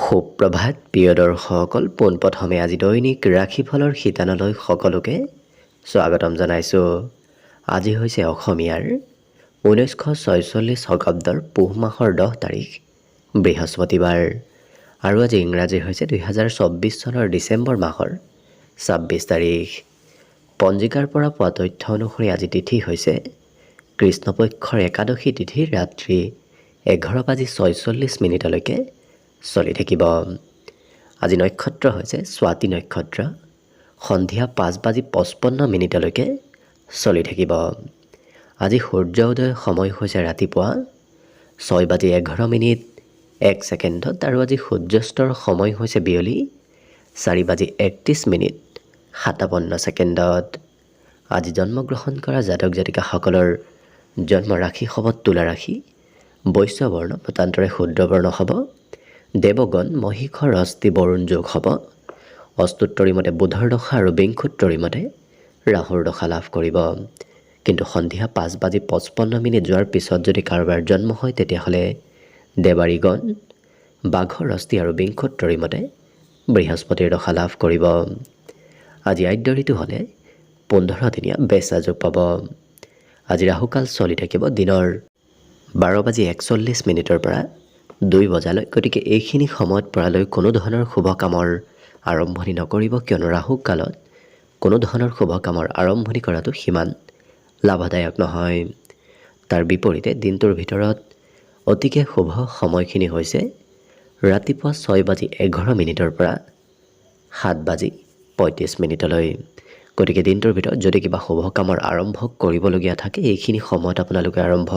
সুপ্ৰভাত প্ৰিয় দৰ্শকসকল, পোনপ্ৰথমে আজি দৈনিক ৰাশিফলৰ শিতানলৈ সকলোকে স্বাগতম জনাইছোঁ। আজি হৈছে অসমীয়াৰ 1946 শকাব্দৰ পুহ মাহৰ 10 তাৰিখ বৃহস্পতিবাৰ আৰু আজি ইংৰাজী হৈছে 2024 চনৰ ডিচেম্বৰ মাহৰ 26 তাৰিখ। পঞ্জিকাৰ পৰা পোৱা তথ্য অনুসৰি আজি তিথি হৈছে কৃষ্ণপক্ষৰ একাদশী তিথি ৰাত্ৰি 11:46 চলি থাকিব। আজি নক্ষত্ৰ হৈছে স্বাতি নক্ষত্ৰ, সন্ধিয়া 5:55 চলি থাকিব। আজি সূৰ্য উদয় সময় হৈছে ৰাতিপুৱা 6:11 আৰু আজি সূৰ্যাস্তৰ সময় হৈছে বিয়লি 4:31 আজি জন্মগ্ৰহণ কৰা জাতক জাতিকাসকলৰ জন্ম ৰাশি হ'ব তুলা ৰাশি, বৈশ্য বৰ্ণ মতান্তৰে শুদ্ৰ বৰ্ণ হ'ব, দেৱগণ মহিষৰ অস্থি বৰুণ যোগ হ'ব, অস্তুত্তৰী মতে বুধৰ দশা আৰু বিংশোত্তৰী মতে ৰাহুৰ দশা লাভ কৰিব। কিন্তু সন্ধিয়া 5:55 যোৱাৰ পিছত যদি কাৰোবাৰ জন্ম হয় তেতিয়াহ'লে দেৱাৰীগণ বাঘৰ অস্থি আৰু বিংশোত্তৰী মতে বৃহস্পতিৰ দশা লাভ কৰিব। আজি আদ্য ঋতু হ'লে 15 দিনীয়া বেচা যোগ পাব। আজি ৰাহুকাল চলি থাকিব দিনৰ 12:41 পৰা 2 বজালৈ। গতিকে এইখিনি সময়ত পৰালৈ কোনো ধৰণৰ শুভ কামৰ আৰম্ভণি নকৰিব, কিয়নো ৰাহুকালত কোনো ধৰণৰ শুভ কামৰ আৰম্ভণি কৰাটো সিমান লাভদায়ক নহয়। তাৰ বিপৰীতে দিনটোৰ ভিতৰত অতিকে শুভ সময়খিনি হৈছে ৰাতিপুৱা 6:11 পৰা 7:35। গতিকে দিনটোৰ ভিতৰত যদি কিবা শুভ কামৰ আৰম্ভ কৰিবলগীয়া থাকে এইখিনি সময়ত আপোনালোকে আৰম্ভ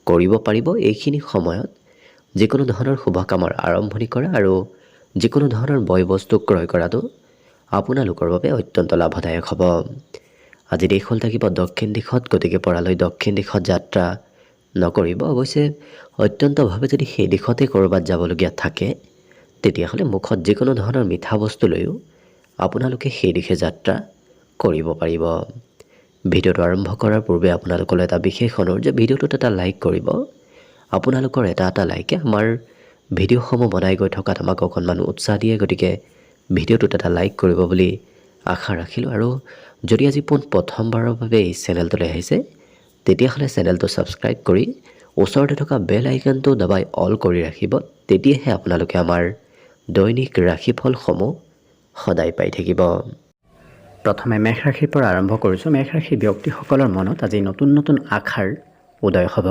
কৰিব পাৰিব। এইখিনি সময়ত যিকোনো ধৰণৰ শুভ কামৰ আৰম্ভণি কৰা আৰু যিকোনো ধৰণৰ বয় বস্তু ক্ৰয় কৰাটো আপোনালোকৰ বাবে অত্যন্ত লাভদায়ক হ'ব। আজি দেশ হ'ল থাকিব দক্ষিণ দিশত, গতিকে পৰালৈ দক্ষিণ দিশত যাত্ৰা নকৰিব। অৱশ্যে অত্যন্তভাৱে যদি সেই দিশতে ক'ৰবাত যাবলগীয়া থাকে তেতিয়াহ'লে মুখত যিকোনো ধৰণৰ মিঠা বস্তু লৈও আপোনালোকে সেই দিশে যাত্ৰা কৰিব পাৰিব। ভিডিঅ'টো আৰম্ভ কৰাৰ পূৰ্বে আপোনালোকলৈ এটা বিশেষ অনুৰোধ যে ভিডিঅ'টোত এটা লাইক কৰিব। আপোনালোকৰ এটা লাইকে আমাৰ ভিডিঅ'সমূহ বনাই গৈ থকাত আমাক অকণমান উৎসাহ দিয়ে। গতিকে ভিডিঅ'টোত এটা লাইক কৰিব বুলি আশা ৰাখিলোঁ। আৰু যদি আজি প্ৰথমবাৰৰ বাবে এই চেনেলটোলৈ আহিছে তেতিয়াহ'লে চেনেলটো ছাবস্ক্ৰাইব কৰি ওচৰতে থকা বেল আইকনটো দবাই অল কৰি ৰাখিব। তেতিয়াহে আপোনালোকে আমাৰ দৈনিক ৰাশিফলসমূহ সদায় পাই থাকিব। প্ৰথমে মেষ ৰাশিৰ পৰা আৰম্ভ কৰিছোঁ। মেষ ৰাশিৰ ব্যক্তিসকলৰ মনত আজি নতুন নতুন আশাৰ উদয় হ'ব।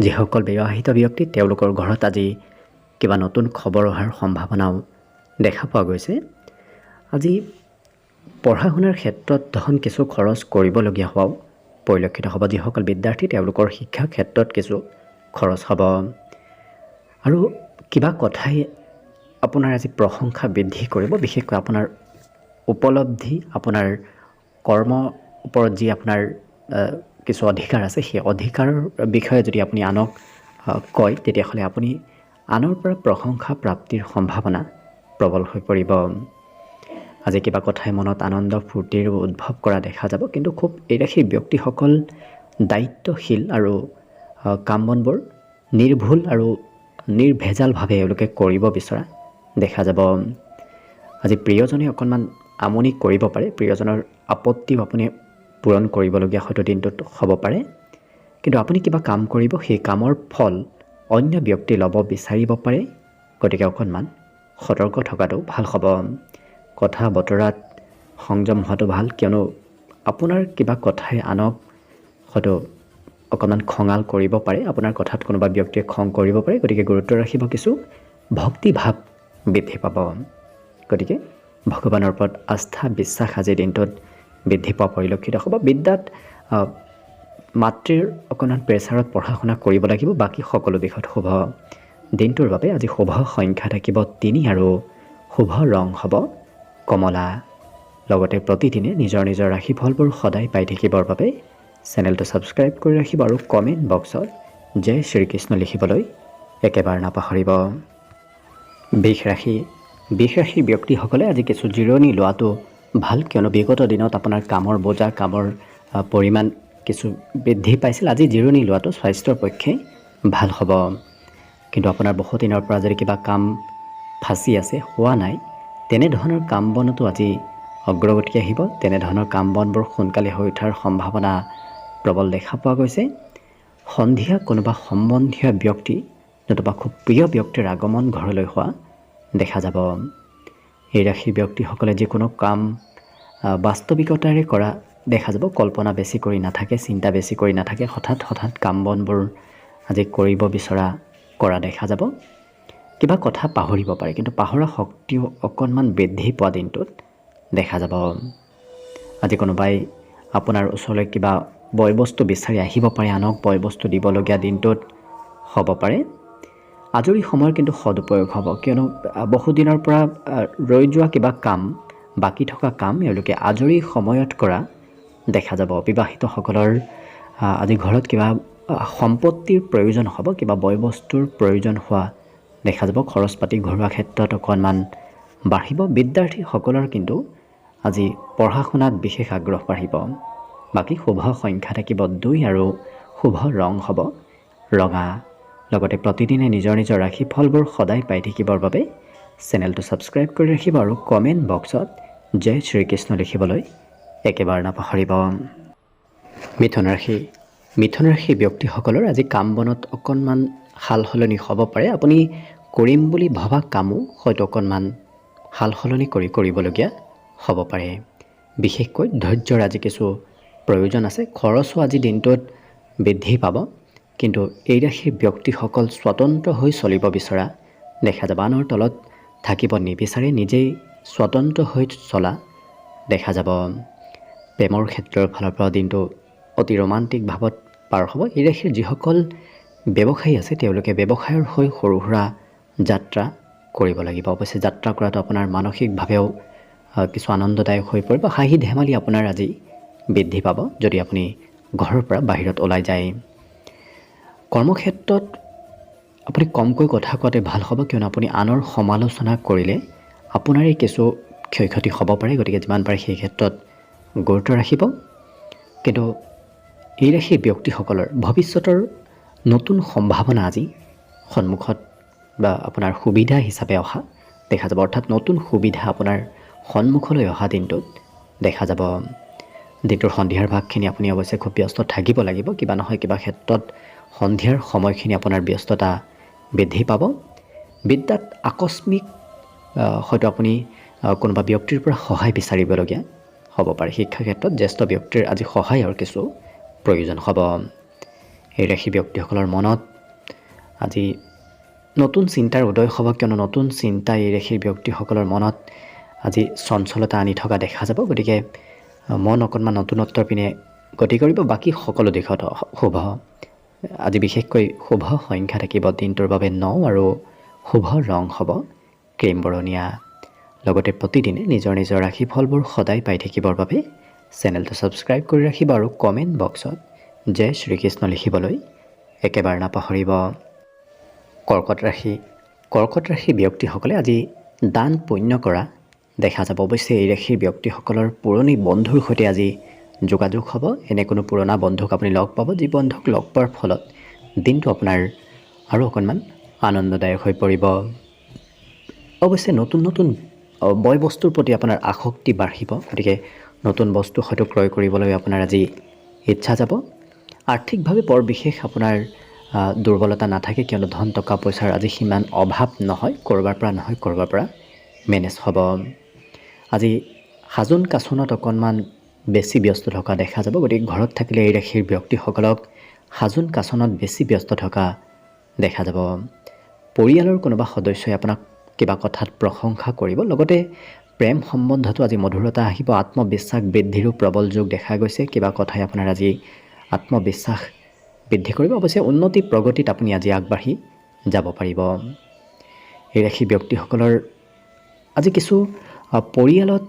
যিসকল বিবাহিত ব্যক্তি তেওঁলোকৰ ঘৰত আজি কিবা নতুন খবৰ অহাৰ সম্ভাৱনাও দেখা পোৱা গৈছে। আজি পঢ়া শুনাৰ ক্ষেত্ৰত ধন কিছু খৰচ কৰিবলগীয়া হোৱাও পৰিলক্ষিত হ'ব। যিসকল বিদ্যাৰ্থী তেওঁলোকৰ শিক্ষাৰ ক্ষেত্ৰত কিছু খৰচ হ'ব আৰু কিবা কথাই আপোনাৰ আজি প্ৰশংসা বৃদ্ধি কৰিব। বিশেষকৈ আপোনাৰ উপলব্ধি, আপোনাৰ কৰ্মৰ ওপৰত যি আপোনাৰ কিছু অধিকাৰ আছে সেই অধিকাৰৰ বিষয়ে যদি আপুনি আনক কয় তেতিয়াহ'লে আপুনি আনৰ পৰা প্ৰশংসা প্ৰাপ্তিৰ সম্ভাৱনা প্ৰবল হৈ পৰিব। আজি কিবা কথাই মনত আনন্দ ফূৰ্তিৰ উদ্ভৱ কৰা দেখা যাব। কিন্তু খুব এই ৰাশিৰ ব্যক্তিসকল দায়িত্বশীল আৰু কাম বনবোৰ নিৰ্ভুল আৰু নিৰ্ভেজালভাৱে এওঁলোকে কৰিব বিচৰা দেখা যাব। আজি প্ৰিয়জনে অকণমান আমনি কৰিব পাৰে। প্ৰিয়জনৰ আপত্তিও আপুনি পূৰণ কৰিবলগীয়া হয়তো দিনটোত হ'ব পাৰে। কিন্তু আপুনি কিবা কাম কৰিব, সেই কামৰ ফল অন্য ব্যক্তি ল'ব বিচাৰিব পাৰে। গতিকে অকণমান সতৰ্ক থকাটো ভাল হ'ব। কথা বতৰাত সংযম হোৱাটো ভাল, কিয়নো আপোনাৰ কিবা কথাই আনক হয়তো অকণমান খঙাল কৰিব পাৰে। আপোনাৰ কথাত কোনোবা ব্যক্তিয়ে খং কৰিব পাৰে। গতিকে গুৰুত্ব ৰাখিব, কিছু ভক্তিভাৱ বৃদ্ধি পাব। গতিকে ভগৱানৰ ওপৰত আস্থা বিশ্বাস আজিৰ দিনটোত বৃদ্ধি পোৱা পৰিলক্ষিত হ'ব। বিদ্যাত মাতৃৰ অকণমান প্ৰেছাৰত পঢ়া শুনা কৰিব লাগিব। বাকী সকলো দিশত শুভ। দিনটোৰ বাবে আজি শুভ সংখ্যা থাকিব 3 আৰু শুভ ৰং হ'ব কমলা। লগতে প্ৰতিদিনে নিজৰ নিজৰ ৰাশিফলবোৰ সদায় পাই থাকিবৰ বাবে চেনেলটো ছাবস্ক্ৰাইব কৰি ৰাখিব আৰু কমেণ্ট বক্সত জয় শ্ৰীকৃষ্ণ লিখিবলৈ একেবাৰে নাপাহৰিব। বৃষ ৰাশি ব্যক্তিসকলে আজি কিছু জিৰণি লোৱাটো ভাল, কিয়নো বিগত দিনত আপোনাৰ কামৰ বোজা, কামৰ পৰিমাণ কিছু বৃদ্ধি পাইছিল। আজি জিৰণি লোৱাটো স্বাস্থ্যৰ পক্ষে ভাল হ'ব। কিন্তু আপোনাৰ বহু দিনৰ পৰা যদি কিবা কাম ফাঁচি আছে, হোৱা নাই, তেনেধৰণৰ কাম বনতো আজি অগ্ৰগতি আহিব। তেনেধৰণৰ কাম বনবোৰ সোনকালে হৈ উঠাৰ সম্ভাৱনা প্ৰবল দেখা পোৱা গৈছে। সন্ধিয়া কোনোবা সম্বন্ধীয় ব্যক্তি নতুবা খুব প্ৰিয় ব্যক্তিৰ আগমন ঘৰলৈ হোৱা দেখা যাব। এই ৰাশিৰ ব্যক্তিসকলে যিকোনো কাম বাস্তৱিকতাৰে কৰা দেখা যাব। কল্পনা বেছি কৰি নাথাকে, চিন্তা বেছি কৰি নাথাকে, হঠাৎ কাম বনবোৰ আজি কৰিব বিচৰা কৰা দেখা যাব। কিবা কথা পাহৰিব পাৰে, কিন্তু পাহৰা শক্তিও অকণমান বৃদ্ধি পোৱা দিনটোত দেখা যাব। আজি কোনোবাই আপোনাৰ ওচৰলৈ কিবা বয় বস্তু বিচাৰি আহিব পাৰে, আনক বয় বস্তু দিবলগীয়া দিনটোত হ'ব পাৰে। আজৰি সময়ৰ কিন্তু সদুপয়োগ হ'ব, কিয়নো বহুদিনৰ পৰা ৰৈ যোৱা কিবা কাম, বাকী থকা কাম এওঁলোকে আজৰি সময়ত কৰা দেখা যাব। বিবাহিতসকলৰ আজি ঘৰত কিবা সম্পত্তিৰ প্ৰয়োজন হ'ব, কিবা বয় বস্তুৰ প্ৰয়োজন হোৱা দেখা যাব। খৰচ পাতি ঘৰুৱা ক্ষেত্ৰত অকণমান বাঢ়িব। বিদ্যাৰ্থীসকলৰ কিন্তু আজি পঢ়া শুনাত বিশেষ আগ্ৰহ বাঢ়িব। বাকী শুভ সংখ্যা থাকিব 2 আৰু শুভ ৰং হ'ব ৰঙা। লগতে প্ৰতিদিনে নিজৰ নিজৰ ৰাশিফলবোৰ সদায় পাই থাকিবৰ বাবে চেনেলটো ছাবস্ক্ৰাইব কৰি ৰাখিব আৰু কমেণ্ট বক্সত জয় শ্ৰীকৃষ্ণ লিখিবলৈ একেবাৰে নাপাহৰিব। মিথুন ৰাশি ব্যক্তিসকলৰ আজি কাম বনত অকণমান সাল সলনি হ'ব পাৰে। আপুনি কৰিম বুলি ভবা কামো হয়তো অকণমান সাল সলনি কৰিবলগীয়া হ'ব পাৰে। বিশেষকৈ ধৈৰ্যৰ আজি কিছু প্ৰয়োজন আছে। খৰচো আজি দিনটোত বৃদ্ধি পাব, কিন্তু এই ৰাশিৰ ব্যক্তিসকল স্বতন্ত্ৰ হৈ চলিব বিচৰা দেখা যাব। আনৰ তলত থাকিব নিবিচাৰে, নিজেই স্বতন্ত্ৰ হৈ চলা দেখা যাব। প্ৰেমৰ ক্ষেত্ৰৰ ফালৰ পৰা দিনটো অতি ৰোমান্টিক ভাৱত পাৰ হ'ব। এই ৰাশিৰ যিসকল ব্যৱসায়ী আছে তেওঁলোকে ব্যৱসায়ৰ হৈ সৰু সুৰা যাত্ৰা কৰিব লাগিব। অৱশ্যে যাত্ৰা কৰাটো আপোনাৰ মানসিকভাৱেও কিছু আনন্দদায়ক হৈ পৰিব। হাঁহি ধেমালি আপোনাৰ আজি বৃদ্ধি পাব যদি আপুনি ঘৰৰ পৰা বাহিৰত ওলাই যায়। কৰ্মক্ষেত্ৰত আপুনি কমকৈ কথা কোৱাতে ভাল হ'ব, কিয়নো আপুনি আনৰ সমালোচনা কৰিলে আপোনাৰেই কিছু ক্ষয়ক্ষতি হ'ব পাৰে। গতিকে যিমান পাৰে সেই ক্ষেত্ৰত গুৰুত্ব ৰাখিব। কিন্তু এই ৰাশিৰ ব্যক্তিসকলৰ ভৱিষ্যতৰ নতুন সম্ভাৱনা আজি সন্মুখত বা আপোনাৰ সুবিধা হিচাপে অহা দেখা যাব। অৰ্থাৎ নতুন সুবিধা আপোনাৰ সন্মুখলৈ অহা দিনটোত দেখা যাব। দিনটোৰ সন্ধিয়াৰ ভাগখিনি আপুনি অৱশ্যে খুব ব্যস্ত থাকিব লাগিব। কিবা নহয় কিবা ক্ষেত্ৰত সন্ধিয়াৰ সময়খিনি আপোনাৰ ব্যস্ততা বৃদ্ধি পাব। বিদ্যাত আকস্মিক হয়তো আপুনি কোনোবা ব্যক্তিৰ পৰা সহায় বিচাৰিবলগীয়া হ'ব পাৰে। শিক্ষা ক্ষেত্ৰত জ্যেষ্ঠ ব্যক্তিৰ আজি সহায়ৰ কিছু প্ৰয়োজন হ'ব। এই ৰাশি ব্যক্তিসকলৰ মনত আজি নতুন চিন্তাৰ উদয় হ'ব, কিয়নো নতুন চিন্তা এই ৰাশিৰ ব্যক্তিসকলৰ মনত আজি চঞ্চলতা আনি থকা দেখা যাব। গতিকে মন অকণমান নতুনত্বৰ পিনে গতি কৰিব। বাকী সকলো দিশত শুভ। আজি বিশেষকৈ শুভ সংখ্যা থাকিব দিনটোৰ বাবে 9 আৰু শুভ ৰং হ'ব ক্ৰীম বৰণীয়া। লগতে প্ৰতিদিনে নিজৰ নিজৰ ৰাশিফলবোৰ সদায় পাই থাকিবৰ বাবে চেনেলটো ছাবস্ক্ৰাইব কৰি ৰাখিব আৰু কমেণ্ট বক্সত জয় শ্ৰীকৃষ্ণ লিখিবলৈ একেবাৰে নাপাহৰিব। কৰ্কট ৰাশি ব্যক্তিসকলে আজি দান পুণ্য কৰা দেখা যাব। অৱশ্যে এই ৰাশিৰ ব্যক্তিসকলৰ পুৰণি বন্ধুৰ সৈতে আজি যোগাযোগ হ'ব। এনে কোনো পুৰণা বন্ধুক আপুনি লগ পাব, যি বন্ধুক লগ পোৱাৰ ফলত দিনটো আপোনাৰ আৰু অকণমান আনন্দদায়ক হৈ পৰিব। অৱশ্যে নতুন বয় বস্তুৰ প্ৰতি আপোনাৰ আসক্তি বাঢ়িব। গতিকে নতুন বস্তু হয়তো ক্ৰয় কৰিবলৈ আপোনাৰ আজি ইচ্ছা যাব। আৰ্থিকভাৱে বৰ বিশেষ আপোনাৰ দুৰ্বলতা নাথাকে, কিয়নো ধন টকা পইচাৰ আজি সিমান অভাৱ নহয়। ক'ৰবাৰ পৰা মেনেজ হ'ব। আজি সাজোন কাচোনত অকণমান বেছি ব্যস্ত থকা দেখা যাব। গতিকে ঘৰত থাকিলে এই ৰাশিৰ ব্যক্তিসকলক সাজোন কাচোনত বেছি ব্যস্ত থকা দেখা যাব। পৰিয়ালৰ কোনোবা সদস্যই আপোনাক কিবা কথাত প্ৰশংসা কৰিব। লগতে প্ৰেম সম্বন্ধতো আজি মধুৰতা আহিব। আত্মবিশ্বাস বৃদ্ধিৰো প্ৰবল যোগ দেখা গৈছে। কিবা কথাই আপোনাৰ আজি আত্মবিশ্বাস বৃদ্ধি কৰিব। অৱশ্যে উন্নতি প্ৰগতিত আপুনি আজি আগবাঢ়ি যাব পাৰিব। এই ৰাশি ব্যক্তিসকলৰ আজি কিছু পৰিয়ালত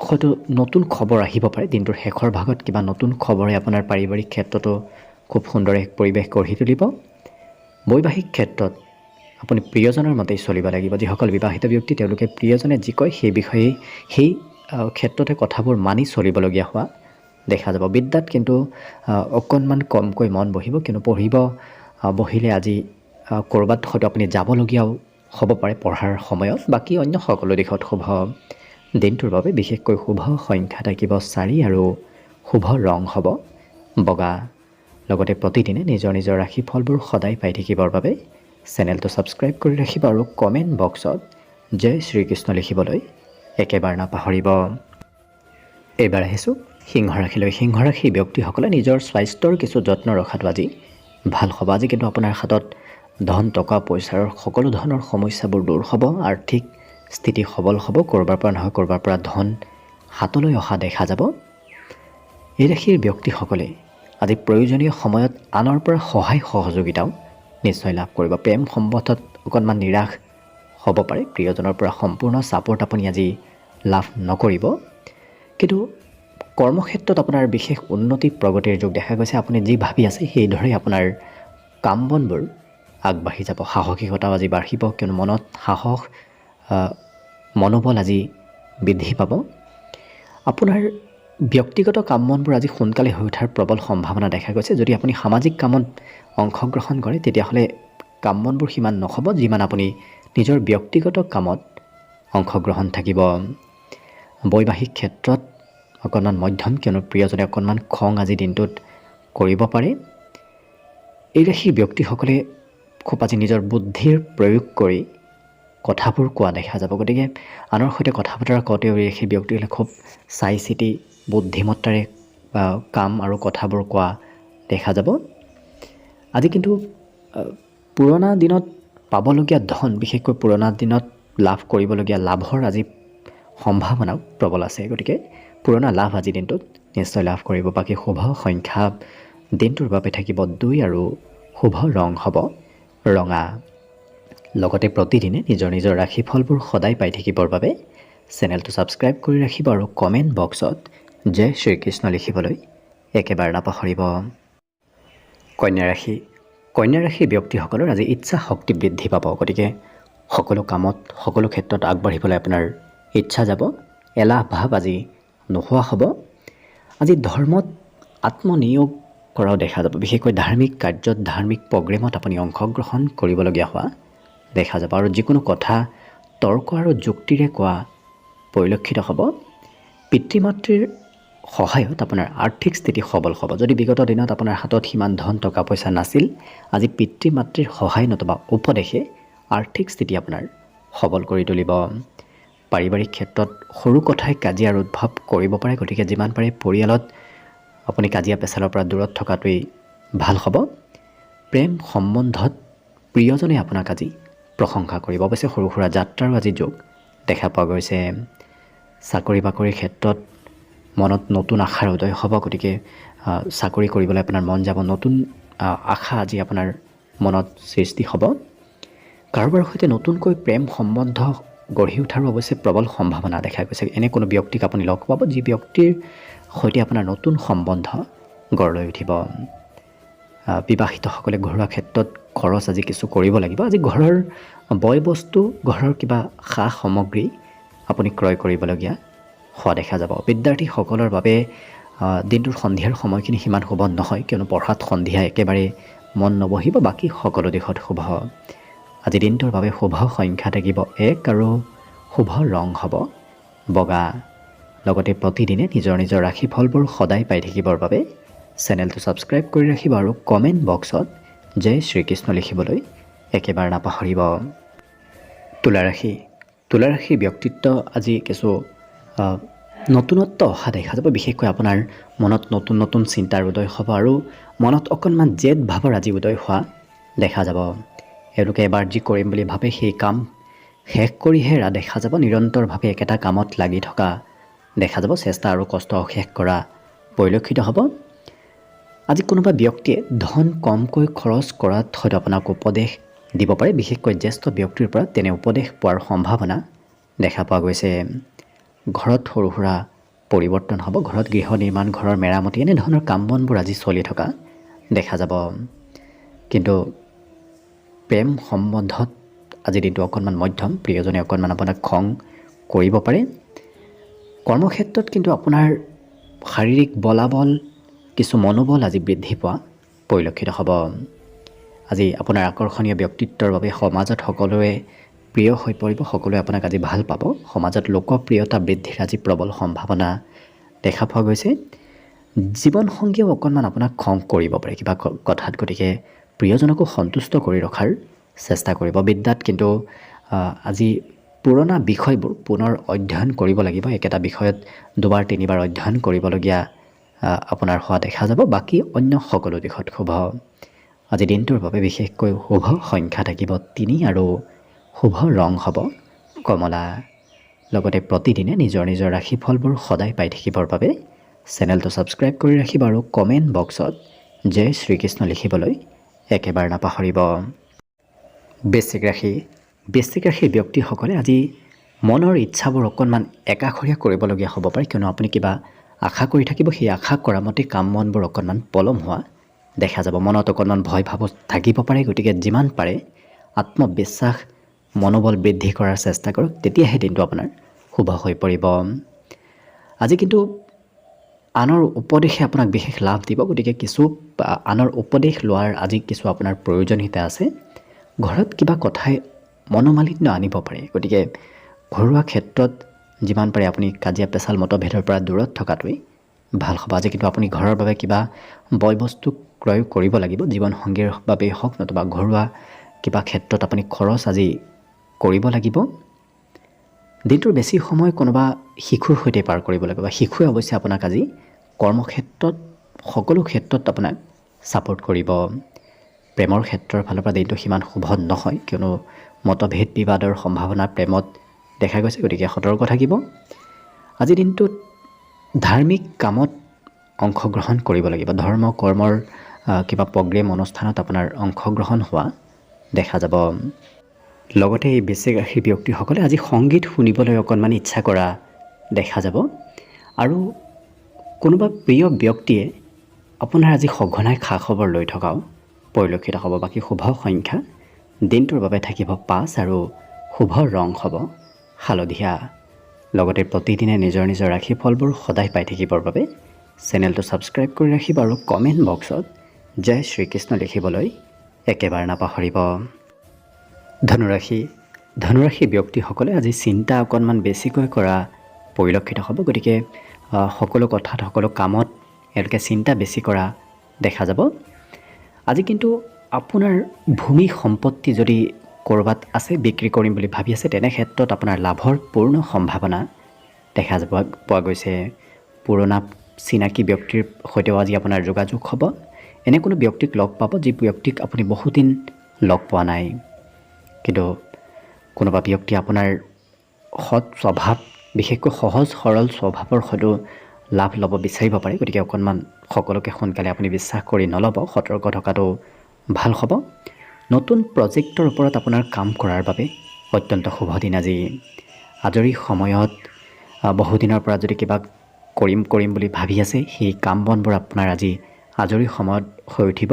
হয়তো নতুন খবৰ আহিব পাৰে। দিনটোৰ শেষৰ ভাগত কিবা নতুন খবৰে আপোনাৰ পাৰিবাৰিক ক্ষেত্ৰতো খুব সুন্দৰ এক পৰিৱেশ গঢ়ি তুলিব। বৈবাহিক ক্ষেত্ৰত আপুনি প্ৰিয়জনৰ মতেই চলিব লাগিব। যিসকল বিবাহিত ব্যক্তি তেওঁলোকে প্ৰিয়জনে যি কয় সেই বিষয়ে সেই ক্ষেত্ৰতে কথাবোৰ মানি চলিবলগীয়া হোৱা দেখা যাব। বিদ্যাত কিন্তু অকণমান কমকৈ মন বহিব, কিন্তু পঢ়িব বহিলে আজি ক'ৰবাত হয়তো আপুনি যাবলগীয়াও হ'ব পাৰে পঢ়াৰ সময়ত। বাকী অন্য সকলো দিশত শুভ। দিনটোৰ বাবে বিশেষকৈ শুভ সংখ্যা থাকিব 4 আৰু শুভ ৰং হ'ব বগা। লগতে প্ৰতিদিনে নিজৰ নিজৰ ৰাশিফলবোৰ সদায় পাই থাকিবৰ বাবে চেনেলটো ছাবস্ক্ৰাইব কৰি ৰাখিব আৰু কমেণ্ট বক্সত জয় শ্ৰীকৃষ্ণ লিখিবলৈ একেবাৰে নাপাহৰিব। এইবাৰ আহিছোঁ সিংহ ৰাশিলৈ। সিংহ ৰাশি ব্যক্তিসকলে নিজৰ স্বাস্থ্যৰ কিছু যত্ন ৰখাটো আজি ভাল হ'ব। আজি কিন্তু আপোনাৰ হাতত ধন টকা পইচাৰ সকলো ধৰণৰ সমস্যাবোৰ দূৰ হ'ব। আৰ্থিক স্থিতি সবল হ'ব। ক'ৰবাৰ পৰা নহয় ক'ৰবাৰ পৰা ধন হাতলৈ অহা দেখা যাব। এই ৰাশিৰ ব্যক্তিসকলে আজি প্ৰয়োজনীয় সময়ত আনৰ পৰা সহায় সহযোগিতাও নিশ্চয় লাভ কৰিব। প্ৰেম সম্বন্ধত অকণমান নিৰাশ হ'ব পাৰে। প্ৰিয়জনৰ পৰা সম্পূৰ্ণ ছাপোৰ্ট আপুনি আজি লাভ নকৰিব। কিন্তু কৰ্মক্ষেত্ৰত আপোনাৰ বিশেষ উন্নতি প্ৰগতিৰ যোগ দেখা গৈছে। আপুনি যি ভাবি আছে সেইদৰে আপোনাৰ কাম বনবোৰ আগবাঢ়ি যাব। সাহসিকতাও আজি বাঢ়িব, কিয়নো মনত সাহস মনোবল আজি বৃদ্ধি পাব। আপোনাৰ ব্যক্তিগত কাম বনবোৰ আজি সোনকালে হৈ উঠাৰ প্ৰবল সম্ভাৱনা দেখা গৈছে। যদি আপুনি সামাজিক কামত অংশগ্ৰহণ কৰে তেতিয়াহ'লে কাম বনবোৰ সিমান নহ'ব যিমান আপুনি নিজৰ ব্যক্তিগত কামত অংশগ্ৰহণ থাকিব। বৈবাহিক ক্ষেত্ৰত অকণমান মধ্যম, কিয়নো প্ৰিয়জনে অকণমান খং আজি দিনটোত কৰিব পাৰে। এই ৰাশিৰ ব্যক্তিসকলে খুব আজি নিজৰ বুদ্ধিৰ প্ৰয়োগ কৰি কথাবোৰ কোৱা দেখা যাব। গতিকে আনৰ সৈতে কথা বতৰা কওঁতেও এই ৰাশিৰ ব্যক্তিসকলে খুব চাই চিতি বুদ্ধিমত্তাৰে কাম আৰু কথাবোৰ কোৱা দেখা যাব। আজি কিন্তু পুৰণা দিনত পাবলগীয়া ধন, বিশেষকৈ পুৰণা দিনত লাভ কৰিবলগীয়া লাভৰ আজি সম্ভাৱনাও প্ৰবল আছে। গতিকে পুৰণা লাভ আজি দিনটোত নিশ্চয় লাভ কৰিব। বাকী শুভ সংখ্যা দিনটোৰ বাবে থাকিব 2 আৰু শুভ ৰং হ'ব ৰঙা। লগতে প্ৰতিদিনে নিজৰ নিজৰ ৰাশিফলবোৰ সদায় পাই থাকিবৰ বাবে চেনেলটো ছাবস্ক্ৰাইব কৰি ৰাখিব আৰু কমেণ্ট বক্সত জয় শ্ৰীকৃষ্ণ লিখিবলৈ একেবাৰে নাপাহৰিব। কন্যা ৰাশি। কন্যা ৰাশিৰ ব্যক্তিসকলৰ আজি ইচ্ছা শক্তি বৃদ্ধি পাব। গতিকে সকলো কামত সকলো ক্ষেত্ৰত আগবাঢ়িবলৈ আপোনাৰ ইচ্ছা যাব। এলাহ ভাৱ আজি নোহোৱা হ'ব। আজি ধৰ্মত আত্মনিয়োগ কৰাও দেখা যাব। বিশেষকৈ ধাৰ্মিক কাৰ্যত, ধাৰ্মিক প্ৰগ্ৰেমত আপুনি অংশগ্ৰহণ কৰিবলগীয়া হোৱা দেখা যাব। আৰু যিকোনো কথা তৰ্ক আৰু যুক্তিৰে কোৱা পৰিলক্ষিত হ'ব। পিতৃ মাতৃৰ সহায়ত আপোনাৰ আৰ্থিক স্থিতি সবল হ'ব। যদি বিগত দিনত আপোনাৰ হাতত সিমান ধন টকা পইচা নাছিল, আজি পিতৃ মাতৃৰ সহায় নতুবা উপদেশে আৰ্থিক স্থিতি আপোনাৰ সবল কৰি তুলিব। পাৰিবাৰিক ক্ষেত্ৰত সৰু কথাই কাজিয়াৰ উদ্ভৱ কৰিব পাৰে। গতিকে যিমান পাৰে পৰিয়ালত আপুনি কাজিয়া পেচালৰ পৰা দূৰত থকাটোৱেই ভাল হ'ব। প্ৰেম সম্বন্ধত প্ৰিয়জনে আপোনাক আজি প্ৰশংসা কৰিব। অৱশ্যে সৰু সুৰা যাত্ৰাৰো আজি যোগ দেখা পোৱা গৈছে। চাকৰি বাকৰিৰ ক্ষেত্ৰত মনত নতুন আশাৰ উদয় হ'ব। গতিকে চাকৰি কৰিবলৈ আপোনাৰ মন যাব। নতুন আশা আজি আপোনাৰ মনত সৃষ্টি হ'ব। কাৰোবাৰ সৈতে নতুনকৈ প্ৰেম সম্বন্ধ গঢ়ি উঠাৰো অৱশ্যে প্ৰবল সম্ভাৱনা দেখা গৈছে। এনে কোনো ব্যক্তিক আপুনি লগ পাব যি ব্যক্তিৰ সৈতে আপোনাৰ নতুন সম্বন্ধ গঢ় লৈ উঠিব। বিবাহিতসকলে ঘৰুৱা ক্ষেত্ৰত খৰচ আজি কিছু কৰিব লাগিব। আজি ঘৰৰ বয় বস্তু, ঘৰৰ কিবা সা সামগ্ৰী আপুনি ক্ৰয় কৰিবলগীয়া হোৱা দেখা যাব। বিদ্যাৰ্থীসকলৰ বাবে দিনটোৰ সন্ধিয়াৰ সময়খিনি সিমান শুভ নহয়, কিয়নো পঢ়াত সন্ধিয়া একেবাৰে মন নবহিব। বাকী সকলো দিশত শুভ। আজি দিনটোৰ বাবে শুভ সংখ্যা থাকিব 1 আৰু শুভ ৰং হ'ব বগা। লগতে প্ৰতিদিনে নিজৰ নিজৰ ৰাশিফলবোৰ সদায় পাই থাকিবৰ বাবে চেনেলটো ছাবস্ক্ৰাইব কৰি ৰাখিব আৰু কমেণ্ট বক্সত জয় শ্ৰীকৃষ্ণ লিখিবলৈ একেবাৰে নাপাহৰিব। তুলা ৰাশি। তুলা ৰাশিৰ ব্যক্তিত্ব আজি কিছু নতুনত্ব অহা দেখা যাব। বিশেষকৈ আপোনাৰ মনত নতুন নতুন চিন্তাৰ উদয় হ'ব আৰু মনত অকণমান জেদ ভাৱৰ আজি উদয় হোৱা দেখা যাব। এওঁলোকে এবাৰ যি কৰিম বুলি ভাবে সেই কাম শেষ কৰিহে দেখা যাব। নিৰন্তৰভাৱে একেটা কামত লাগি থকা দেখা যাব। চেষ্টা আৰু কষ্ট অশেষ কৰা পৰিলক্ষিত হ'ব। আজি কোনোবা ব্যক্তিয়ে ধন কমকৈ খৰচ কৰাত হয়তো আপোনাক উপদেশ দিব পাৰে। বিশেষকৈ জ্যেষ্ঠ ব্যক্তিৰ পৰা তেনে উপদেশ পোৱাৰ সম্ভাৱনা দেখা পোৱা গৈছে। ঘৰত সৰু সুৰা পৰিৱৰ্তন হ'ব। ঘৰত গৃহ নিৰ্মাণ, ঘৰৰ মেৰামতি এনেধৰণৰ কাম বনবোৰ আজি চলি থকা দেখা যাব। কিন্তু প্ৰেম সম্বন্ধত আজিৰ দিনটো অকণমান মধ্যম। প্ৰিয়জনে অকণমান আপোনাক খং কৰিব পাৰে। কৰ্মক্ষেত্ৰত কিন্তু আপোনাৰ শাৰীৰিক বলাবল, কিছু মনোবল আজি বৃদ্ধি পোৱা পৰিলক্ষিত হ'ব। আজি আপোনাৰ আকৰ্ষণীয় ব্যক্তিত্বৰ বাবে সমাজত সকলোৱে প্ৰিয় হৈ পৰিব, সকলোৱে আপোনাক আজি ভাল পাব। সমাজত লোকপ্ৰিয়তা বৃদ্ধিৰ আজি প্ৰবল সম্ভাৱনা দেখা পোৱা গৈছে। জীৱনসংগীয়েও অকণমান আপোনাক খং কৰিব পাৰে কিবা কথাত, গতিকে প্ৰিয়জনকো সন্তুষ্ট কৰি ৰখাৰ চেষ্টা কৰিব। বিদ্যাত কিন্তু আজি পুৰণা বিষয়বোৰ পুনৰ অধ্যয়ন কৰিব লাগিব। একেটা বিষয়ত দুবাৰ তিনিবাৰ অধ্যয়ন কৰিবলগীয়া আপোনাৰ হোৱা দেখা যাব। বাকী অন্য সকলো দিশত শুভ। আজি দিনটোৰ বাবে বিশেষকৈ শুভ সংখ্যা থাকিব 3 আৰু শুভ ৰং হ'ব কমলা। লগতে প্ৰতিদিনে নিজৰ নিজৰ ৰাশিফলবোৰ সদায় পাই থাকিবৰ বাবে চেনেলটো ছাবস্ক্ৰাইব কৰি ৰাখিব আৰু কমেণ্ট বক্সত জয় শ্ৰীকৃষ্ণ লিখিবলৈ একেবাৰে নাপাহৰিব। বৃশ্চিক ৰাশি। বৃশ্চিক ৰাশিৰ ব্যক্তিসকলে আজি মনৰ ইচ্ছাবোৰ অকণমান একাষৰীয়া কৰিবলগীয়া হ'ব পাৰে, কিয়নো আপুনি কিবা আশা কৰি থাকিব, সেই আশা কৰা মতে কাম মনবোৰ অকণমান পলম হোৱা দেখা যাব। মনত অকণমান ভয় ভাৱ থাকিব পাৰে, গতিকে যিমান পাৰে আত্মবিশ্বাস মনোবল বৃদ্ধি কৰাৰ চেষ্টা কৰক, তেতিয়াহে দিনটো আপোনাৰ শুভ হৈ পৰিব। আজি কিন্তু আনৰ উপদেশে আপোনাক বিশেষ লাভ দিব, গতিকে কিছু আনৰ উপদেশ লোৱাৰ আজি কিছু আপোনাৰ প্ৰয়োজনীয়তা আছে। ঘৰত কিবা কথাই মনোমালিন্য আনিব পাৰে, গতিকে ঘৰুৱা ক্ষেত্ৰত যিমান পাৰে আপুনি কাজিয়া পেচাল মতভেদৰ পৰা দূৰত থকাটোৱেই ভাল হ'ব। আজি কিন্তু আপুনি ঘৰৰ বাবে কিবা বয় বস্তু ক্ৰয় কৰিব লাগিব, জীৱনসংগীৰ বাবেই হওক নতুবা ঘৰুৱা কিবা ক্ষেত্ৰত আপুনি খৰচ আজি কৰিব লাগিব। দিনটোৰ বেছি সময় কোনোবা শিশুৰ সৈতে পাৰ কৰিব লাগিব। শিশুৱে অৱশ্যে আপোনাক আজি কৰ্মক্ষেত্ৰত সকলো ক্ষেত্ৰত আপোনাক ছাপোৰ্ট কৰিব। প্ৰেমৰ ক্ষেত্ৰৰ ফালৰ পৰা দিনটো সিমান শুভ নহয়, কিয়নো মতভেদ বিবাদৰ সম্ভাৱনা প্ৰেমত দেখা গৈছে, গতিকে সতৰ্ক থাকিব। আজি দিনটোত ধাৰ্মিক কামত অংশগ্ৰহণ কৰিব লাগিব। ধৰ্ম কৰ্মৰ কিবা প্ৰগ্ৰেম অনুষ্ঠানত আপোনাৰ অংশগ্ৰহণ হোৱা দেখা যাব। লগতে এই বৃশ্চিক ৰাশিৰ ব্যক্তিসকলে আজি সংগীত শুনিবলৈ অকণমান ইচ্ছা কৰা দেখা যাব। আৰু কোনোবা প্ৰিয় ব্যক্তিয়ে আপোনাৰ আজি সঘনাই খা খবৰ লৈ থকাও পৰিলক্ষিত হ'ব। বাকী শুভ সংখ্যা দিনটোৰ বাবে থাকিব 5 আৰু শুভ ৰং হ'ব হালধীয়া। লগতে প্ৰতিদিনে নিজৰ নিজৰ ৰাশিফলবোৰ সদায় পাই থাকিবৰ বাবে চেনেলটো ছাবস্ক্ৰাইব কৰি ৰাখিব আৰু কমেণ্ট বক্সত জয় শ্ৰীকৃষ্ণ লিখিবলৈ একেবাৰে নাপাহৰিব। ধনুৰাশি। ধনুৰাশি ব্যক্তিসকলে আজি চিন্তা অকণমান বেছিকৈ কৰা পৰিলক্ষিত হ'ব, গতিকে সকলো কথাত সকলো কামত এওঁলোকে চিন্তা বেছি কৰা দেখা যাব। আজি কিন্তু আপোনাৰ ভূমি সম্পত্তি যদি ক'ৰবাত আছে বিক্ৰী কৰিম বুলি ভাবি আছে, তেনে ক্ষেত্ৰত আপোনাৰ লাভৰ পূৰ্ণ সম্ভাৱনা দেখা যাব পোৱা গৈছে। পুৰণা চিনাকি ব্যক্তিৰ সৈতেও আজি আপোনাৰ যোগাযোগ হ'ব। এনে কোনো ব্যক্তিক লগ পাব যি ব্যক্তিক আপুনি বহুদিন লগ পোৱা নাই, কিন্তু কোনোবা ব্যক্তি আপোনাৰ সৎ স্বভাৱ বিশেষকৈ সহজ সৰল স্বভাৱৰ সৈতেও লাভ ল'ব বিচাৰিব পাৰে, গতিকে অকণমান সকলোকে সোনকালে আপুনি বিশ্বাস কৰি নল'ব, সতৰ্ক থকাটো ভাল হ'ব। নতুন প্ৰজেক্টৰ ওপৰত আপোনাৰ কাম কৰাৰ বাবে অত্যন্ত শুভ দিন আজি। আজৰি সময়ত বহুদিনৰ পৰা যদি কিবা কৰিম বুলি ভাবি আছে, সেই কাম বনবোৰ আপোনাৰ আজি আজৰি সময়ত হৈ উঠিব।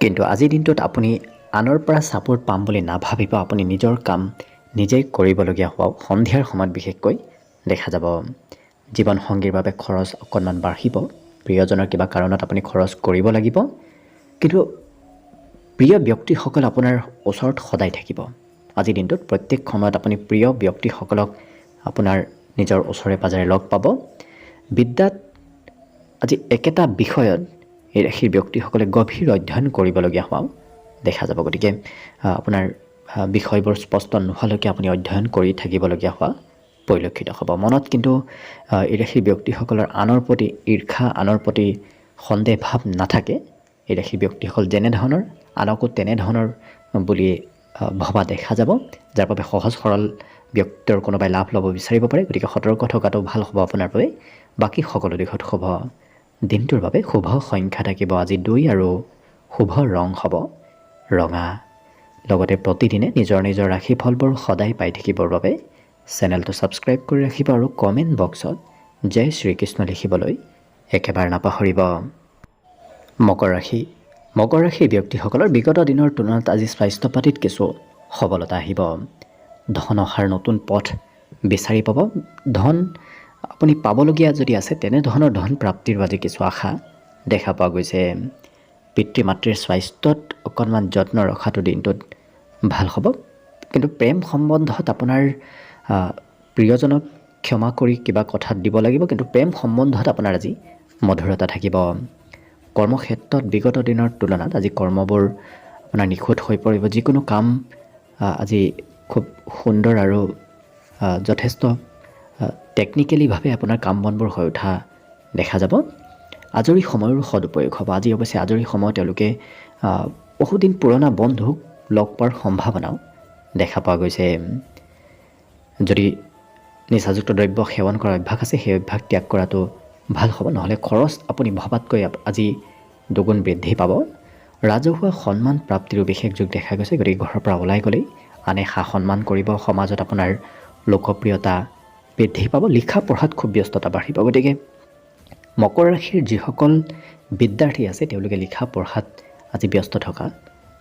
কিন্তু আজিৰ দিনটোত আপুনি আনৰ পৰা ছাপোৰ্ট পাম বুলি নাভাবিব, আপুনি নিজৰ কাম নিজেই কৰিবলগীয়া হোৱাও সন্ধিয়াৰ সময়ত বিশেষকৈ দেখা যাব। জীৱনসংগীৰ বাবে খৰচ অকণমান বাঢ়িব, প্ৰিয়জনৰ কিবা কাৰণত আপুনি খৰচ কৰিব লাগিব, কিন্তু প্ৰিয় ব্যক্তিসকল আপোনাৰ ওচৰত সদায় থাকিব। আজিৰ দিনটোত প্ৰত্যেক সময়ত আপুনি প্ৰিয় ব্যক্তিসকলক আপোনাৰ নিজৰ ওচৰে পাজৰে লগ পাব। বিদ্যাত আজি একেটা বিষয়ত এই ৰাশিৰ ব্যক্তিসকলে গভীৰ অধ্যয়ন কৰিবলগীয়া হোৱাও দেখা যাব, গতিকে আপোনাৰ বিষয়বোৰ স্পষ্ট নোহোৱালৈকে আপুনি অধ্যয়ন কৰি থাকিবলগীয়া হোৱা পৰিলক্ষিত হ'ব। মনত কিন্তু এই ৰাশিৰ ব্যক্তিসকলৰ আনৰ প্ৰতি ঈৰ্ষা, আনৰ প্ৰতি সন্দেহ ভাৱ নাথাকে। এই ৰাশিৰ ব্যক্তিসকল যেনেধৰণৰ আনকো তেনেধৰণৰ বুলি ভবা দেখা যাব, যাৰ বাবে সহজ সৰল ব্যক্তিৰ কোনোবাই লাভ ল'ব বিচাৰিব পাৰে, গতিকে সতৰ্ক থকাটো ভাল হ'ব আপোনাৰ বাবে। বাকী সকলো দিশত শুভ। দিনটোৰ বাবে শুভ সংখ্যা থাকিব আজি 2 আৰু শুভ ৰং হ'ব ৰঙা। লগতে প্ৰতিদিনে নিজৰ নিজৰ ৰাশিফলবোৰ সদায় পাই থাকিবৰ বাবে চেনেলটো ছাবস্ক্ৰাইব কৰি ৰাখিব আৰু কমেণ্ট বক্সত জয় শ্ৰীকৃষ্ণ লিখিবলৈ একেবাৰে নাপাহৰিব। মকৰ ৰাশি। মকৰ ৰাশিৰ ব্যক্তিসকলৰ বিগত দিনৰ তুলনাত আজি স্বাস্থ্য পাতিত কিছু সবলতা আহিব। ধন অহাৰ নতুন পথ বিচাৰি পাব। ধন আপুনি পাবলগীয়া যদি আছে, তেনেধৰণৰ ধন প্ৰাপ্তিৰ আজি কিছু আশা দেখা পোৱা গৈছে। পিতৃ মাতৃৰ স্বাস্থ্যত অকণমান যত্ন ৰখাটো দিনটোত ভাল হ'ব। কিন্তু প্ৰেম সম্বন্ধত আপোনাৰ প্ৰিয়জনক ক্ষমা কৰি কিবা কথাত দিব লাগিব, কিন্তু প্ৰেম সম্বন্ধত আপোনাৰ আজি মধুৰতা থাকিব। কৰ্মক্ষেত্ৰত বিগত দিনৰ তুলনাত আজি কৰ্মবোৰ আপোনাৰ নিখুঁত হৈ পৰিব। যিকোনো কাম আজি খুব সুন্দৰ আৰু যথেষ্ট টেকনিকেলিভাৱে আপোনাৰ কাম বনবোৰ হৈ উঠা দেখা যাব। আজৰি সময়ৰো সদুপয়োগ হ'ব। আজি অৱশ্যে আজৰি সময় তেওঁলোকে বহুদিন পুৰণা বন্ধুক লগ পোৱাৰ সম্ভাৱনাও দেখা পোৱা গৈছে। যদি নিচাযুক্ত দ্ৰব্য সেৱন কৰাৰ অভ্যাস আছে, সেই অভ্যাস ত্যাগ কৰাটো ভাল হ'ব, নহ'লে খৰচ আপুনি ভবাতকৈ আজি দুগুণ বৃদ্ধি পাব। ৰাজহুৱা সন্মান প্ৰাপ্তিৰো বিশেষ যোগ দেখা গৈছে। গতিকে ঘৰৰ পৰা ওলাই গ'লেই আনে সা সন্মান কৰিব, সমাজত আপোনাৰ লোকপ্ৰিয়তা বৃদ্ধি পাব, লিখা পঢ়াত খুব ব্যস্ততা বাঢ়িব। গতিকে মকৰ ৰাশিৰ যিসকল বিদ্যাৰ্থী আছে তেওঁলোকে লিখা পঢ়াত আজি ব্যস্ত থকা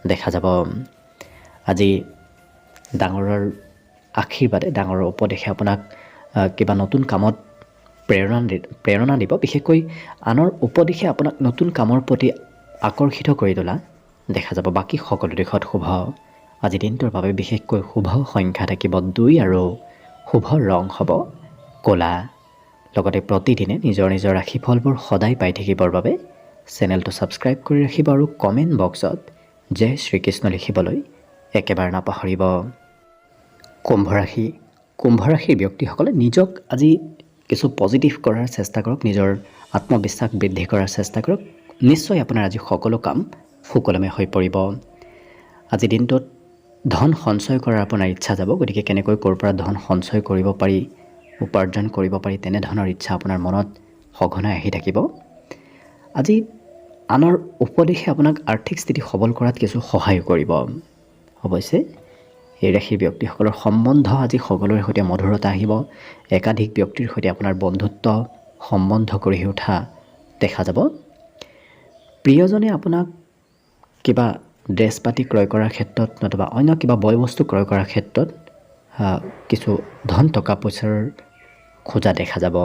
দেখা যাব। আজি ডাঙৰৰ আশীৰ্বাদে, ডাঙৰৰ উপদেশে আপোনাক কিবা নতুন কামত প্ৰেৰণা দিব। বিশেষকৈ আনৰ উপদেশে আপোনাক নতুন কামৰ প্ৰতি আকৰ্ষিত কৰি তোলা দেখা যাব। বাকী সকলো দিশত শুভ। আজি দিনটোৰ বাবে বিশেষকৈ শুভ সংখ্যা থাকিব 2 আৰু শুভ ৰং হ'ব ক'লা। লগতে প্ৰতিদিনে নিজৰ নিজৰ ৰাশিফলবোৰ সদায় পাই থাকিবৰ বাবে চেনেলটো ছাবস্ক্ৰাইব কৰি ৰাখিব আৰু কমেণ্ট বক্সত জয় শ্ৰীকৃষ্ণ লিখিবলৈ একেবাৰে নাপাহৰিব। কুম্ভ ৰাশিৰ ব্যক্তিসকলে নিজক আজি কিছু পজিটিভ কৰাৰ চেষ্টা কৰক, নিজৰ আত্মবিশ্বাস বৃদ্ধি কৰাৰ চেষ্টা কৰক। নিশ্চয় আপোনাৰ আজি সকলো কাম সুকলমে হৈ পৰিব। আজি দিনটোত ধন সঞ্চয় কৰাৰ আপোনাৰ ইচ্ছা যাব। গতিকে কেনেকৈ ক'ৰ পৰা ধন সঞ্চয় কৰিব পাৰি, উপাৰ্জন কৰিব পাৰি, তেনেধৰণৰ ইচ্ছা আপোনাৰ মনত সঘনাই আহি থাকিব। আজি আনৰ উপদেশে আপোনাক আৰ্থিক স্থিতি সবল কৰাত কিছু সহায় কৰিব। অৱশ্যে এই ৰাশিৰ ব্যক্তিসকলৰ সম্বন্ধ আজি সকলোৰে সৈতে মধুৰতা আহিব। একাধিক ব্যক্তিৰ সৈতে আপোনাৰ বন্ধুত্ব সম্বন্ধ গঢ়ি উঠা দেখা যাব। প্ৰিয়জনে আপোনাক কিবা ড্ৰেছ পাতি ক্ৰয় কৰাৰ ক্ষেত্ৰত নতুবা অন্য কিবা বয় বস্তু ক্ৰয় কৰাৰ ক্ষেত্ৰত কিছু ধন টকা পইচাৰ খোজা দেখা যাব।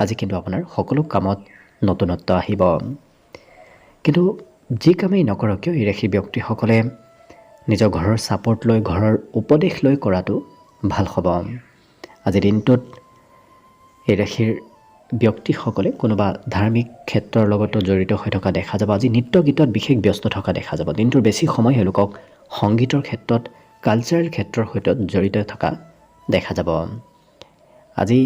আজি কিন্তু আপোনাৰ সকলো কামত নতুনত্ব আহিব। কিন্তু যি কামেই নকৰক কিয় এই ৰাশিৰ ব্যক্তিসকলে নিজৰ ঘৰৰ ছাপোৰ্ট লৈ, ঘৰৰ উপদেশ লৈ কৰাটো ভাল হ'ব। আজি দিনটোত এই ৰাশিৰ ব্যক্তিসকলে কোনোবা ধাৰ্মিক ক্ষেত্ৰৰ লগতো জড়িত হৈ থকা দেখা যাব। আজি নৃত্য গীতত বিশেষ ব্যস্ত থকা দেখা যাব। দিনটোৰ বেছি সময় তেওঁলোকক সংগীতৰ ক্ষেত্ৰত, কালচাৰেল ক্ষেত্ৰৰ সৈতে জড়িত থকা দেখা যাব। আজি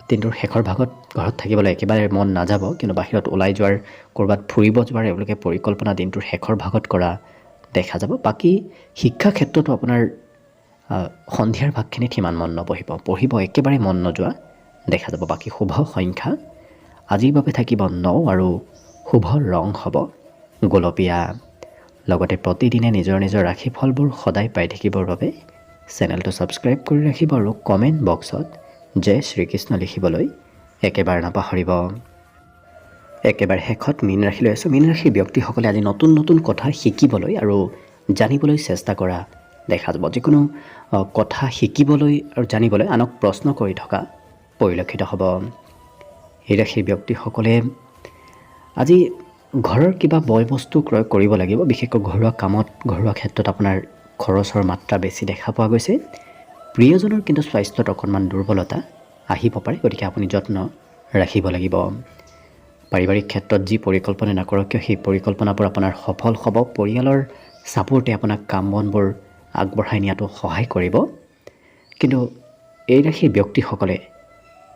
দিনটোৰ শেষৰ ভাগত ঘৰত থাকিবলৈ একেবাৰে মন নাযাব, কিন্তু বাহিৰত ওলাই যোৱাৰ, ক'ৰবাত ফুৰিব যোৱাৰ এওঁলোকে পৰিকল্পনা দিনটোৰ শেষৰ ভাগত কৰা দেখা যাব। বাকী শিক্ষা ক্ষেত্ৰতো আপোনাৰ সন্ধিয়াৰ ভাগখিনিত সিমান মন পঢ়িব একেবাৰে মন নোযোৱা দেখা যাব। বাকী শুভ সংখ্যা আজিৰ বাবে থাকিব 9 আৰু শুভ ৰং হ'ব গোলপীয়া। লগতে প্ৰতিদিনে নিজৰ নিজৰ ৰাশিফলবোৰ সদায় পাই থাকিবৰ বাবে চেনেলটো ছাবস্ক্ৰাইব কৰি ৰাখিব আৰু কমেণ্ট বক্সত জয় শ্ৰীকৃষ্ণ লিখিবলৈ একেবাৰে নাপাহৰিব। একেবাৰে শেষত মীন ৰাশিলৈ আছোঁ। মীন ৰাশিৰ ব্যক্তিসকলে আজি নতুন নতুন কথা শিকিবলৈ আৰু জানিবলৈ চেষ্টা কৰা দেখা যাব। যিকোনো কথা শিকিবলৈ আৰু জানিবলৈ আনক প্ৰশ্ন কৰি থকা পৰিলক্ষিত হ'ব। এই ৰাশিৰ ব্যক্তিসকলে আজি ঘৰৰ কিবা বয় বস্তু ক্ৰয় কৰিব লাগিব। বিশেষকৈ ঘৰুৱা কামত, ঘৰুৱা ক্ষেত্ৰত আপোনাৰ খৰচৰ মাত্ৰা বেছি দেখা পোৱা গৈছে। প্ৰিয়জনৰ কিন্তু স্বাস্থ্যত অকণমান দুৰ্বলতা আহিব পাৰে, গতিকে আপুনি যত্ন ৰাখিব লাগিব। পাৰিবাৰিক ক্ষেত্ৰত যি পৰিকল্পনা নকৰক কিয় সেই পৰিকল্পনাবোৰ আপোনাৰ সফল হ'ব। পৰিয়ালৰ ছাপোৰ্টে আপোনাক কাম বনবোৰ আগবঢ়াই নিয়াটো সহায় কৰিব। কিন্তু এই ৰাশিৰ ব্যক্তিসকলে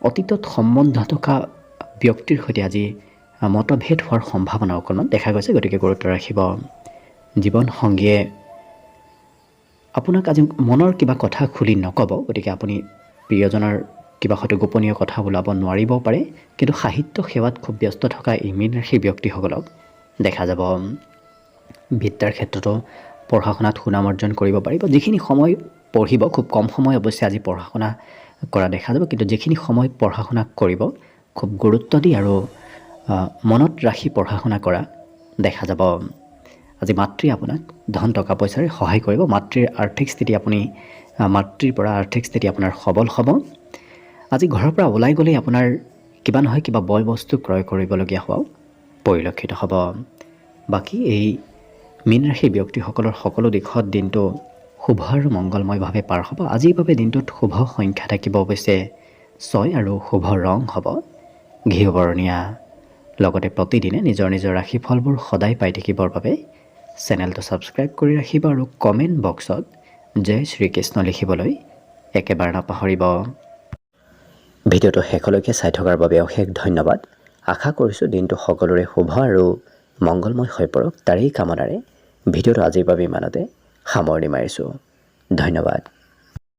অতীতত সম্বন্ধ থকা ব্যক্তিৰ সৈতে আজি মতভেদ হোৱাৰ সম্ভাৱনা অকণমান দেখা গৈছে, গতিকে গুৰুত্ব ৰাখিব। জীৱনসংগীয়ে আপোনাক আজি মনৰ কিবা কথা খুলি নক'ব, গতিকে আপুনি প্ৰিয়জনৰ কিবা হয়তো গোপনীয় কথা ওলাব নোৱাৰিবও পাৰে। কিন্তু সাহিত্য সেৱাত খুব ব্যস্ত থকা এই মীন ৰাশিৰ ব্যক্তিসকলক দেখা যাব। বিদ্যাৰ ক্ষেত্ৰতো পঢ়া শুনাত সুনাম অৰ্জন কৰিব পাৰিব। যিখিনি সময় পঢ়িব, খুব কম সময় অৱশ্যে আজি পঢ়া শুনা কৰা দেখা যাব, কিন্তু যিখিনি সময় পঢ়া শুনা কৰিব খুব গুৰুত্ব দি আৰু মনত ৰাখি পঢ়া শুনা কৰা দেখা যাব। আজি মাতৃয়ে আপোনাক ধন টকা পইচাৰে সহায় কৰিব। মাতৃৰ পৰা আৰ্থিক স্থিতি আপোনাৰ সবল হ'ব। আজি ঘৰৰ পৰা ওলাই গ'লেই আপোনাৰ কিবা নহয় কিবা বয় বস্তু ক্ৰয় কৰিবলগীয়া হোৱাও পৰিলক্ষিত হ'ব। বাকী এই মীন ৰাশিৰ ব্যক্তিসকলৰ সকলো দিশত দিনটো শুভ আৰু মংগলময়ভাৱে পাৰ হ'ব। আজিৰ বাবে দিনটোত শুভ সংখ্যা থাকিব অৱশ্যে 6 আৰু শুভ ৰং হ'ব ঘিউ বৰণীয়া। লগতে প্ৰতিদিনে নিজৰ নিজৰ ৰাশিফলবোৰ সদায় পাই থাকিবৰ বাবে চেনেলটো ছাবস্ক্ৰাইব কৰি ৰাখিব আৰু কমেণ্ট বক্সত জয় শ্ৰীকৃষ্ণ লিখিবলৈ একেবাৰে নাপাহৰিব। ভিডিঅ'টো শেষলৈকে চাই থকাৰ বাবে অশেষ ধন্যবাদ। আশা কৰিছোঁ দিনটো সকলোৰে শুভ আৰু মংগলময় হৈ পৰক। তাৰেই কামনাৰে ভিডিঅ'টো আজিৰ বাবে ইমানতে সামৰণি মাৰিছোঁ। ধন্যবাদ।